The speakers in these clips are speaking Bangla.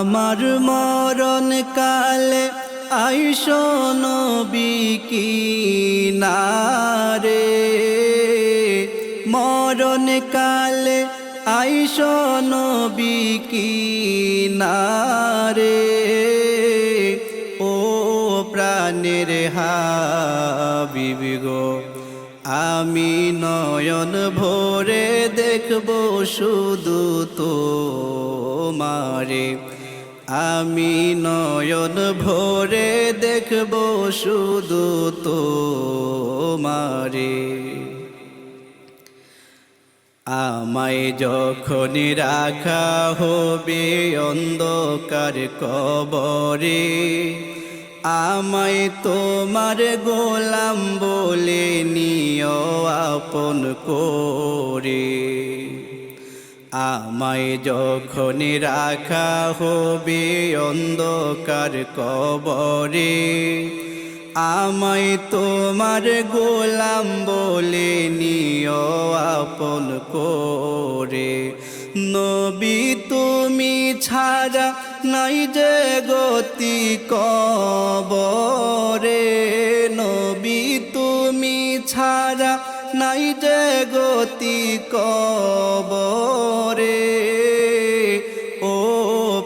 আমার মরণ কালে আইসো নবী কিনারে, মরণ কালে আইসো নবী কিনারে। ও প্রাণের হাবিব গো, আমি নয়ন ভরে দেখব শুধু তোমারে, আমি নয়ন ভরে দেখব শুধু তোমারে। আমায় যখন রাখা হবে অন্ধকার কবরে, আমায় তোমার গোলাম বলে নিও আপন করে। আমায় যখন রাখা হবে অন্ধকার কবরে, আমায় তোমার গোলাম বলে নিও আপন করে। নবী তুমি ছাড়া নাই যে গতি কবরে, নবী তুমি ছাড়া নাই যে গতি কবরে। ও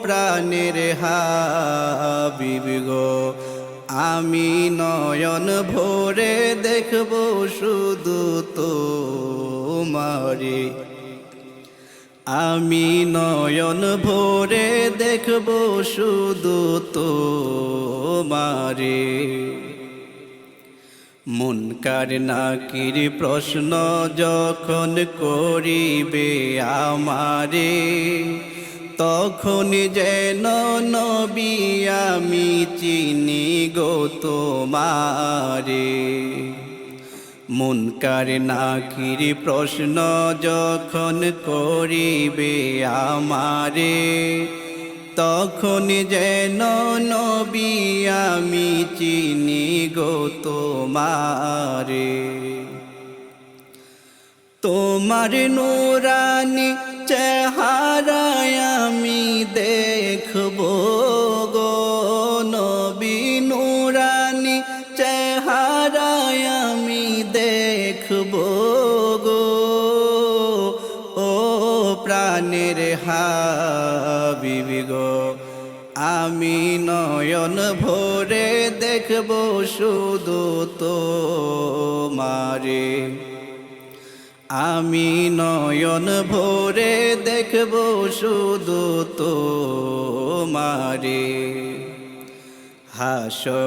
প্রাণের হাবিব গো, আমি নয়ন ভরে দেখব শুধু তোমারে, আমি নয়ন ভরে দেখব শুধু তোমারে। মুনকার নাকির প্রশ্ন যখন করিবে আমারে, তখন যেন নবী আমি চিনি গো তোমারে। মুনকার নাকির প্রশ্ন যখন করিবে আমারে, তখন যেন নবী আমি চিনি গো তোমারে। তোমার নূরানি চেহারায় আমি দেখব গো নবী, নূরানি চেহারায় আমি দেখব গো। ও প্রাণের হাবিব গো, আমি নয়ন ভরে দেখব শুধু তোমারে, আমি নয়ন ভরে দেখব শুধু তোমারে। হাসর